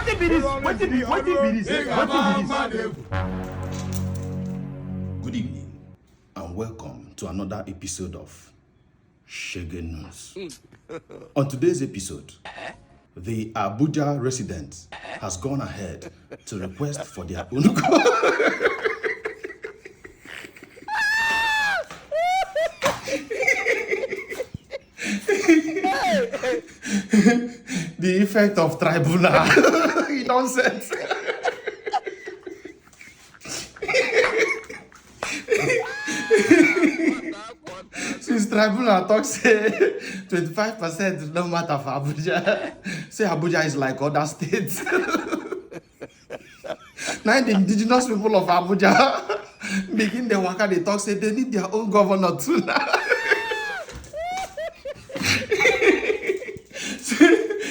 Good evening and welcome to another episode of Shege News. On today's episode, the Abuja resident has gone ahead to request for their own the effect of Tribunal. Nonsense. Since Tribunal talks say 25% no matter for Abuja. Say Abuja is like other states. Now the indigenous people of Abuja begin the waka, they talk say they need their own governor too now.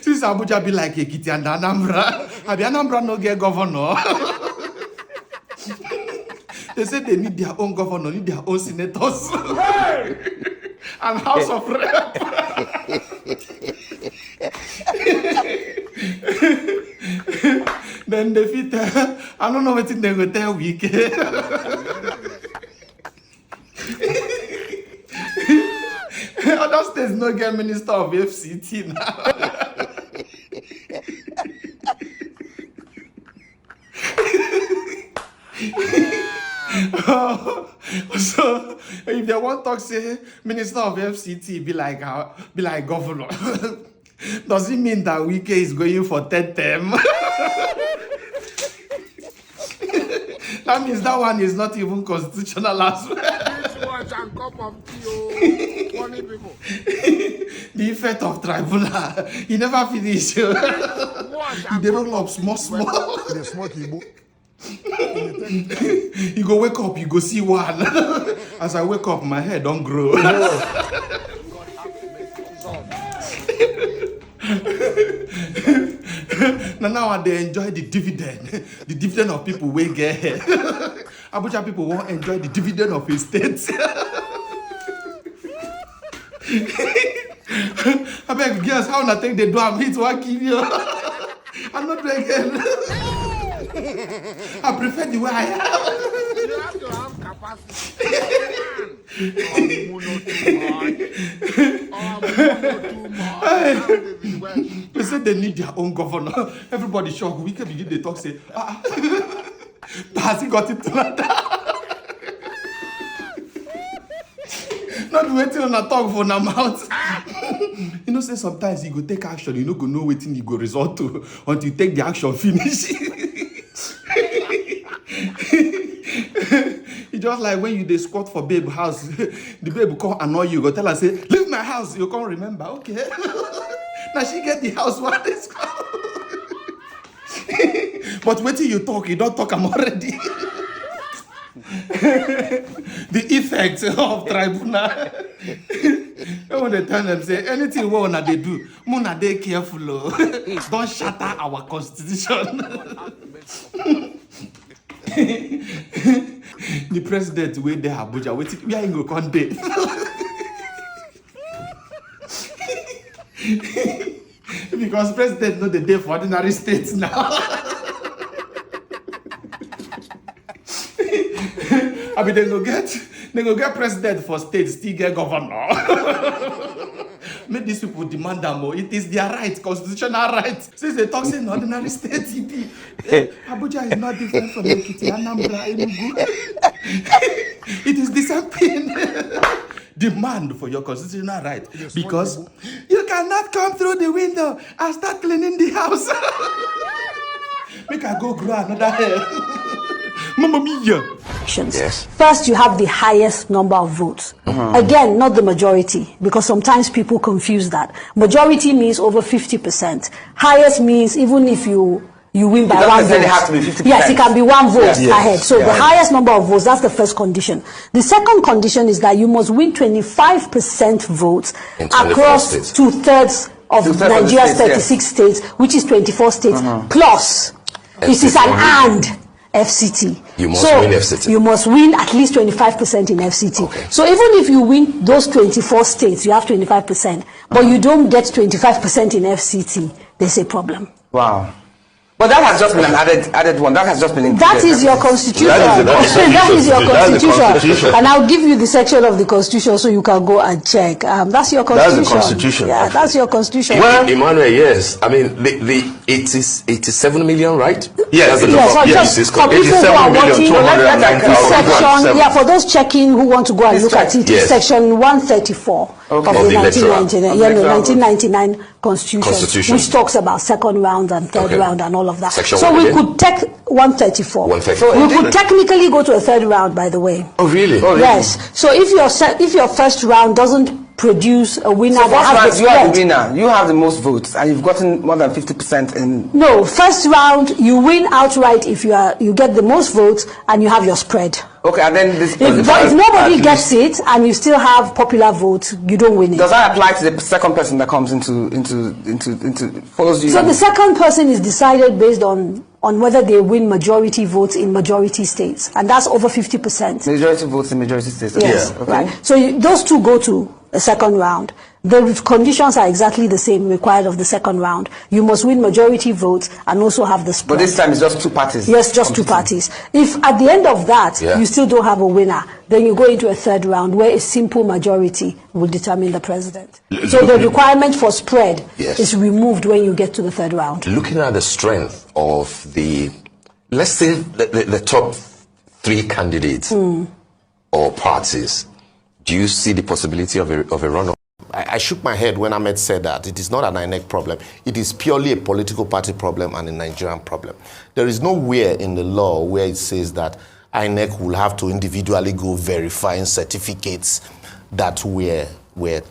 Since Abuja be like Ekiti and Anambra, Anambra no get governor. They say they need their own governor, need their own senators, and House of Rep. Then they fit. I don't know what they go tell week. Other states no get minister of FCT now. So if they want to talk, say minister of FCT be like governor, does it mean that Wike is going for 10th term? That means that one is not even constitutional as well. The effect of Tribunal, he never finish. He dey roll up small. You go wake up, you go see one. As I wake up, my hair don't grow. Now they enjoy the dividend of people wey get hair. Abuja people won't enjoy the dividend of his state. I beg, guess how I think they do am hit one kill you. I'm not drinking. I prefer the way I am. You have to have capacity. They say they need their own governor. Everybody shocked. We can begin to talk, say, has he got it to like that? Not waiting on a talk for a mouth. You know, say sometimes you go take action, you go know waiting you go resort to until you take the action finish. It's just like when you dey squat for babe house, the babe come annoy you, go tell her say, leave my house, you can't remember, okay. Now she get the house, what is called. But wait till you talk, you don't talk, I'm already. The effect of Tribunal. When they tell them, say, anything we wanna they do, muna they careful, don't shatter our constitution. The president wait there Abuja, we are in go contain. Because president know the day for ordinary states now. I mean, they go get president for states, still get governor. Make these people demand them more. It is their right, constitutional right. Since they talk in ordinary states, Abuja is not different from Ekiti, Anambra, Enugu. It is the same thing. Demand for your constitutional right, because you cannot come through the window and start cleaning the house. Make I go grow another hair. Mamma mia. Yes. First, you have the highest number of votes. Again, not the majority, because sometimes people confuse that. Majority means over 50%. Highest means even if you win by one vote. It have to be 50%. Yes, it can be one vote ahead. So the highest number of votes, that's the first condition. The second condition is that you must win 25% votes across 2/3 of Nigeria's 36 states, which is 24 states, plus this is an and FCT. You must win FCT. You must win at least 25% in FCT. Okay. So even if you win those 24 states, you have 25%, but you don't get 25% in FCT, there's a problem. Wow. But that has just been an added one. That has just been included. That is your constitution. That is your constitution. Constitution. And I'll give you the section of the constitution so you can go and check. That's your constitution. That's the constitution. Yeah, that's your constitution. Well, Emmanuel, yes. I mean, it is 87 million, right? Yes, Yes, just for people who are watching, for those checking who want to go and look at it, yes. Section 134 of the 1999 Constitution, which talks about second round and third round and all of that. Section so we could take 134. 134. So we could technically go to a third round, by the way. Oh, really? Yes. So if your first round doesn't produce a winner, so first round, you are the winner. You have the most votes, and you've gotten more than 50% in. No, first round you win outright if you get the most votes and you have your spread. Okay, and then this. If nobody gets it and you still have popular votes, you don't win it. Does that apply to the second person that comes into follows you? So the second person is decided based on whether they win majority votes in majority states, and that's over 50%. Majority votes in majority states. Okay. Yes, okay. Right. So those two go to a second round. The conditions are exactly the same required of the second round. You must win majority votes and also have the spread. But this time it's just two parties. Yes, just two parties. If at the end of that you still don't have a winner, then you go into a third round where a simple majority will determine the president. So the requirement for spread is removed when you get to the third round. Looking at the strength of the, let's say, the top three candidates or parties, do you see the possibility of a runoff? I shook my head when Ahmed said that it is not an INEC problem. It is purely a political party problem and a Nigerian problem. There is nowhere in the law where it says that INEC will have to individually go verifying certificates that were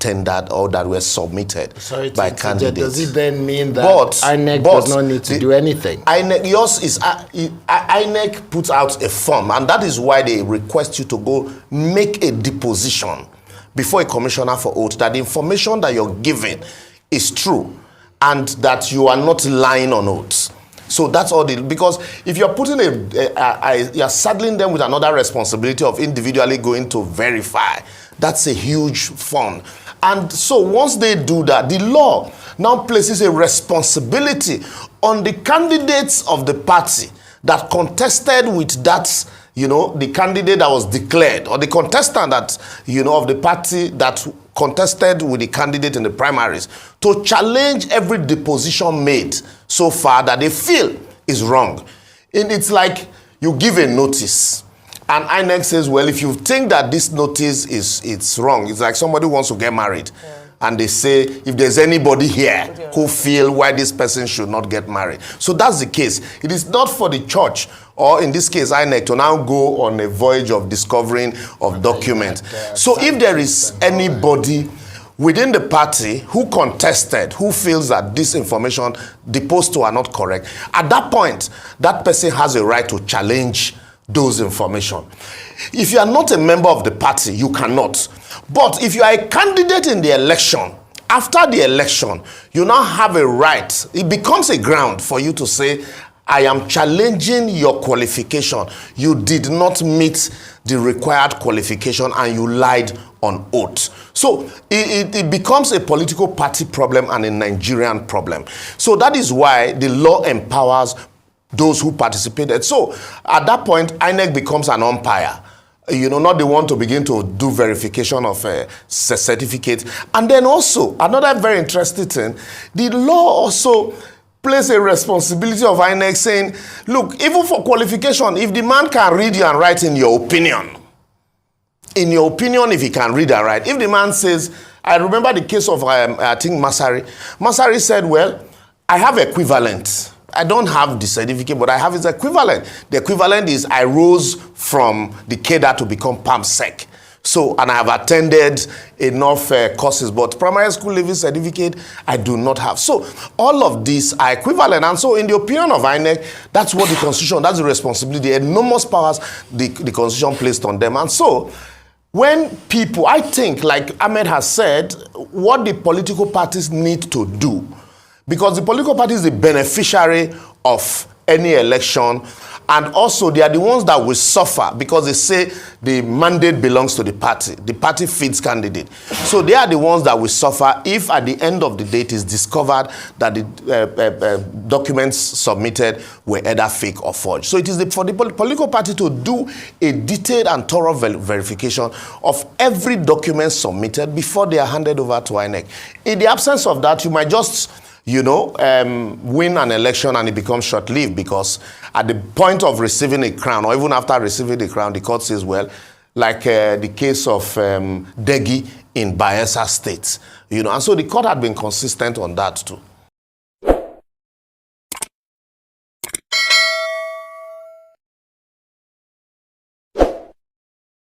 tendered or that were submitted by candidates. Does it then mean that INEC does not need to do anything? INEC puts out a form, and that is why they request you to go make a deposition before a commissioner for oath that the information that you're giving is true and that you are not lying on oath. So that's all. Because if you're putting you're saddling them with another responsibility of individually going to verify, that's a huge fund. And so once they do that, the law now places a responsibility on the candidates of the party that contested with that, the candidate that was declared, or the contestant that, of the party that contested with the candidate in the primaries, to challenge every deposition made so far that they feel is wrong. And it's like you give a notice, and INEC says, well, if you think that this notice it's wrong, it's like somebody wants to get married. And they say, if there's anybody here who feel why this person should not get married. So that's the case. It is not for the church, or in this case, INEC, to now go on a voyage of discovering of documents. So if there is anybody within the party who contested, who feels that this information deposed to are not correct, at that point, that person has a right to challenge those information. If you are not a member of the party, you cannot. But if you are a candidate in the election, after the election, you now have a right. It becomes a ground for you to say, I am challenging your qualification. You did not meet the required qualification and you lied on oath. So it becomes a political party problem and a Nigerian problem. So that is why the law empowers those who participated. So at that point, INEC becomes an umpire. Not the one to begin to do verification of certificates. And then also, another very interesting thing, the law also place a responsibility of INEC saying, look, even for qualification, if the man can read and write in your opinion, if he can read and write, if the man says, I remember the case of, I think, Masari. Masari said, well, I have equivalent. I don't have the certificate, but I have its equivalent. The equivalent is I rose from the cadre to become PAMSEC. So, and I have attended enough courses, but primary school leaving certificate, I do not have. So, all of these are equivalent. And so, in the opinion of INEC, that's what the Constitution, that's the responsibility, the enormous powers the Constitution placed on them. And so, when people, I think, like Ahmed has said, what the political parties need to do, because the political party is the beneficiary of any election. And also, they are the ones that will suffer because they say the mandate belongs to the party. The party feeds candidate. So they are the ones that will suffer if at the end of the day it is discovered that the documents submitted were either fake or forged. So it is for the political party to do a detailed and thorough verification of every document submitted before they are handed over to INEC. In the absence of that, you might just win an election and it becomes short-lived because at the point of receiving a crown, or even after receiving the crown, the court says, well, like the case of Degi in Bayelsa State, and so the court had been consistent on that too.